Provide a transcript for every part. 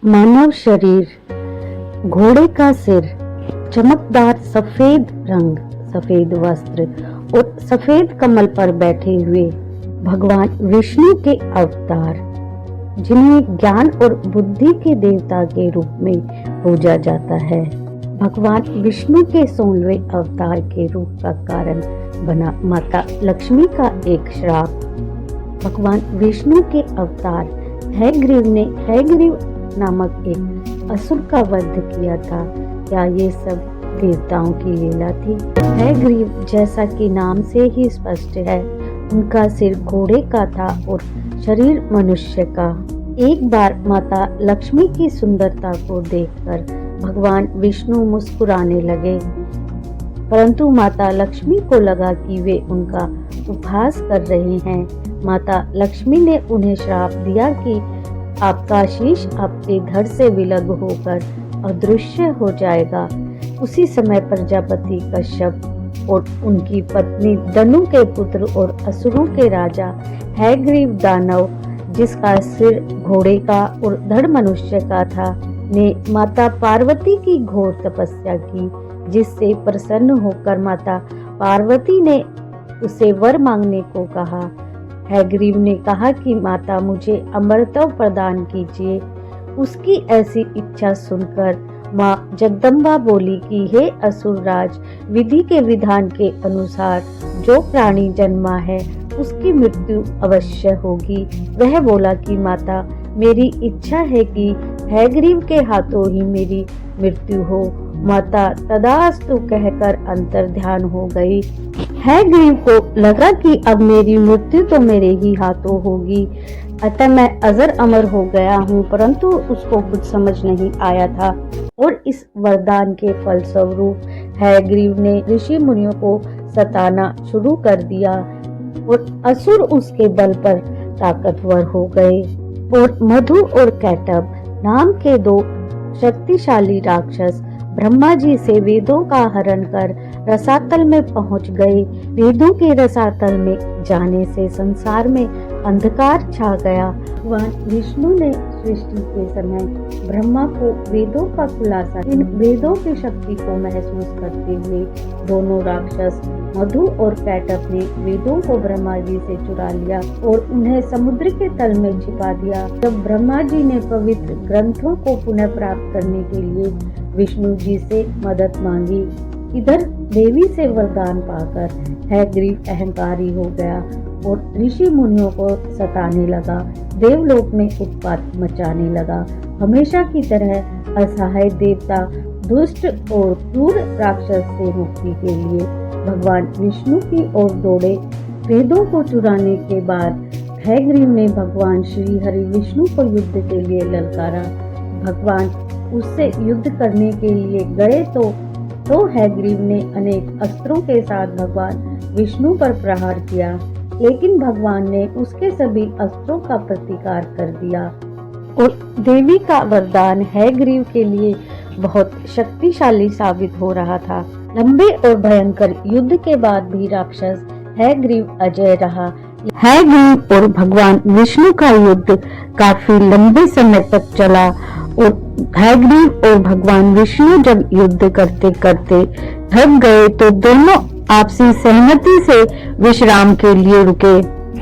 मानव शरीर, घोड़े का सिर, चमकदार सफेद रंग, सफेद वस्त्र और सफेद कमल पर बैठे हुए भगवान विष्णु के अवतार, जिन्हें ज्ञान और बुद्धि के देवता के रूप में पूजा जाता है। भगवान विष्णु के 16वें अवतार के रूप का कारण बना माता लक्ष्मी का एक श्राप। भगवान विष्णु के अवतार हयग्रीव नामक एक असुर का वध किया था। क्या ये सब देवताओं की लीला थी? हयग्रीव, जैसा कि नाम से ही स्पष्ट है, उनका सिर घोड़े का था और शरीर मनुष्य का। एक बार माता लक्ष्मी की सुंदरता को देखकर भगवान विष्णु मुस्कुराने लगे, परंतु माता लक्ष्मी को लगा कि वे उनका उपहास कर रहे हैं। माता लक्ष्मी ने उन्हें श्राप दिया कि आपका शीश आपके धड़ से विलग होकर अदृश्य हो जाएगा। उसी समय प्रजापति कश्यप और उनकी पत्नी दनु के पुत्र और असुरों के राजा हयग्रीव दानव, जिसका सिर घोड़े का और धड़ मनुष्य का था, ने माता पार्वती की घोर तपस्या की, जिससे प्रसन्न होकर माता पार्वती ने उसे वर मांगने को कहा। हयग्रीव ने कहा कि माता मुझे अमरत्व प्रदान कीजिए। उसकी ऐसी इच्छा सुनकर माँ जगदम्बा बोली कि हे असुरराज, विधि के विधान के अनुसार जो प्राणी जन्मा है उसकी मृत्यु अवश्य होगी। वह बोला कि माता, मेरी इच्छा है कि हयग्रीव के हाथों ही मेरी मृत्यु हो। माता तदास्तु कहकर अंतर्ध्यान हो गई। हयग्रीव को लगा कि अब मेरी मृत्यु तो मेरे ही हाथों होगी, अतः मैं अजर अमर हो गया हूँ। परंतु उसको कुछ समझ नहीं आया था और इस वरदान के फलस्वरूप हयग्रीव ने ऋषि मुनियों को सताना शुरू कर दिया और असुर उसके बल पर ताकतवर हो गए। और मधु और कैटभ नाम के दो शक्तिशाली राक्षस ब्रह्मा जी से वेदों का हरण कर रसातल में पहुंच गए। वेदों के रसातल में जाने से संसार में अंधकार छा गया। भगवान विष्णु ने सृष्टि के समय ब्रह्मा को वेदों का खुलासा, इन वेदों की शक्ति को महसूस करते हुए दोनों राक्षस मधु और कैटभ ने वेदों को ब्रह्मा जी से चुरा लिया और उन्हें समुद्र के तल में छिपा दिया। जब ब्रह्मा जी ने पवित्र ग्रंथों को पुनः प्राप्त करने के लिए विष्णु जी से मदद मांगी, इधर देवी से वरदान पाकर हयग्रीव अहंकारी हो गया और ऋषि मुनियों को सताने लगा। देवलोक में उत्पात मचाने लगा। हमेशा की तरह असहाय देवता दुष्ट और क्रूर राक्षस से मुक्ति के लिए भगवान विष्णु की ओर दौड़े। वेदों को चुराने के बाद हयग्रीव ने भगवान श्री हरि विष्णु को युद्ध के लिए ललकारा। भगवान उससे युद्ध करने के लिए गए तो हयग्रीव ने अनेक अस्त्रों के साथ भगवान विष्णु पर प्रहार किया, लेकिन भगवान ने उसके सभी अस्त्रों का प्रतिकार कर दिया और देवी का वरदान हयग्रीव के लिए बहुत शक्तिशाली साबित हो रहा था। लंबे और भयंकर युद्ध के बाद भी राक्षस हयग्रीव अजय रहा। हयग्रीव और भगवान विष्णु का युद्ध काफी लंबे समय तक चला और हयग्रीव और भगवान विष्णु जब युद्ध करते करते थक गए तो दोनों आपसी सहमति से विश्राम के लिए रुके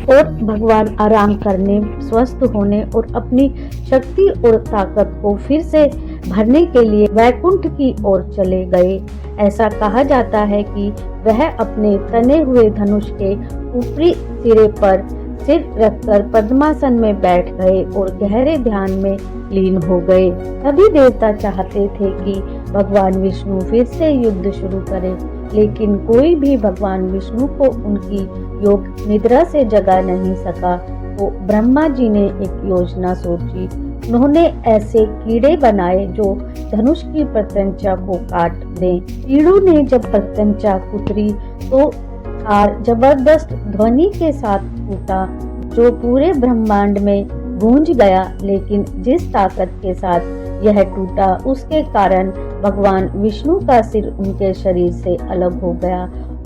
और भगवान आराम करने, स्वस्थ होने और अपनी शक्ति और ताकत को फिर से भरने के लिए वैकुंठ की ओर चले गए। ऐसा कहा जाता है कि वह अपने तने हुए धनुष के ऊपरी सिरे पर सिर रखकर पद्मासन में बैठ गए और गहरे ध्यान में लीन हो गए। सभी देवता चाहते थे कि भगवान विष्णु फिर से युद्ध शुरू करें, लेकिन कोई भी भगवान विष्णु को उनकी योग निद्रा से जगा नहीं सका। तो ब्रह्मा जी ने एक योजना सोची। उन्होंने ऐसे कीड़े बनाए जो धनुष की प्रत्यंचा को काट दें। कीड़ों ने जब प्रत्यंचा कुतरी तो तार जबरदस्त ध्वनि के साथ टूटा, जो पूरे ब्रह्मांड में गूंज गया। लेकिन जिस ताकत के साथ यह टूटा, उसके कारण भगवान विष्णु का सिर उनके शरीर से अलग हो गया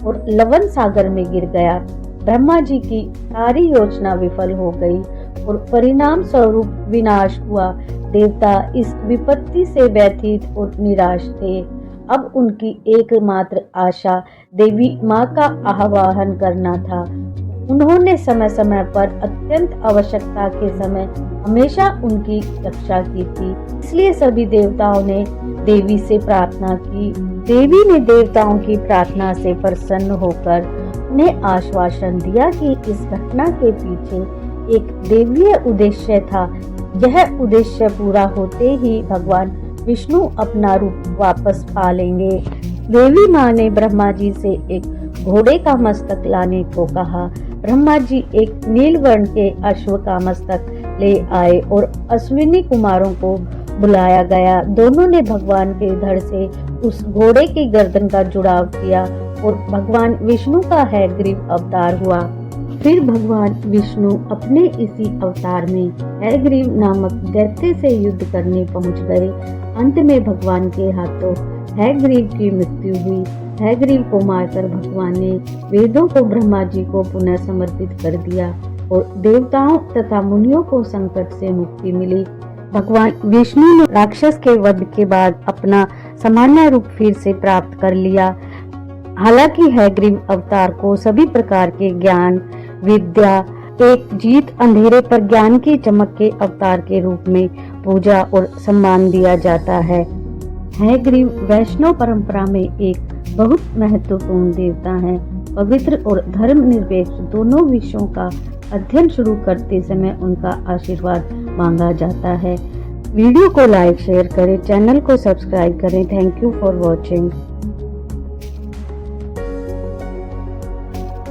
और लवण सागर में गिर गया। ब्रह्मा जी की सारी योजना विफल हो गई और परिणाम स्वरूप विनाश हुआ। देवता इस विपत्ति से व्यथित और निराश थे। अब उनकी एकमात्र आशा देवी माँ का आह्वान करना था। उन्होंने समय समय पर अत्यंत आवश्यकता के समय हमेशा उनकी रक्षा की थी, इसलिए सभी देवताओं ने देवी से प्रार्थना की। देवी ने देवताओं की प्रार्थना से प्रसन्न होकर उन्हें आश्वासन दिया कि इस घटना के पीछे एक दैवीय उद्देश्य था। यह उद्देश्य पूरा होते ही भगवान विष्णु अपना रूप वापस पा लेंगे। देवी माँ ने ब्रह्मा जी से एक घोड़े का मस्तक लाने को कहा। ब्रह्मा जी एक नील वर्ण के अश्व का मस्तक ले आए और अश्विनी कुमारों को बुलाया गया। दोनों ने भगवान के धड़ से उस घोड़े की गर्दन का जुड़ाव किया और भगवान विष्णु का हैग्रीव अवतार हुआ। फिर भगवान विष्णु अपने इसी अवतार में हैग्रीव नामक दैत्य से युद्ध करने पहुंच गए। अंत में भगवान के हाथों हैग्रीव की मृत्यु हुई। हैग्रीव को मारकर भगवान ने वेदों को ब्रह्मा जी को पुनः समर्पित कर दिया और देवताओं तथा मुनियों को संकट से मुक्ति मिली। भगवान विष्णु ने राक्षस के वध के बाद अपना सामान्य रूप फिर से प्राप्त कर लिया। हालांकि हैग्रीव अवतार को सभी प्रकार के ज्ञान विद्या एक जीत अंधेरे पर ज्ञान की चमक के अवतार के रूप में पूजा और सम्मान दिया जाता है। हैग्रीव वैष्णव परंपरा में एक बहुत महत्वपूर्ण देवता है। पवित्र और धर्मनिरपेक्ष दोनों विषयों का अध्ययन शुरू करते समय उनका आशीर्वाद मांगा जाता है। वीडियो को लाइक शेयर करें, चैनल को सब्सक्राइब करें। Thank you for watching.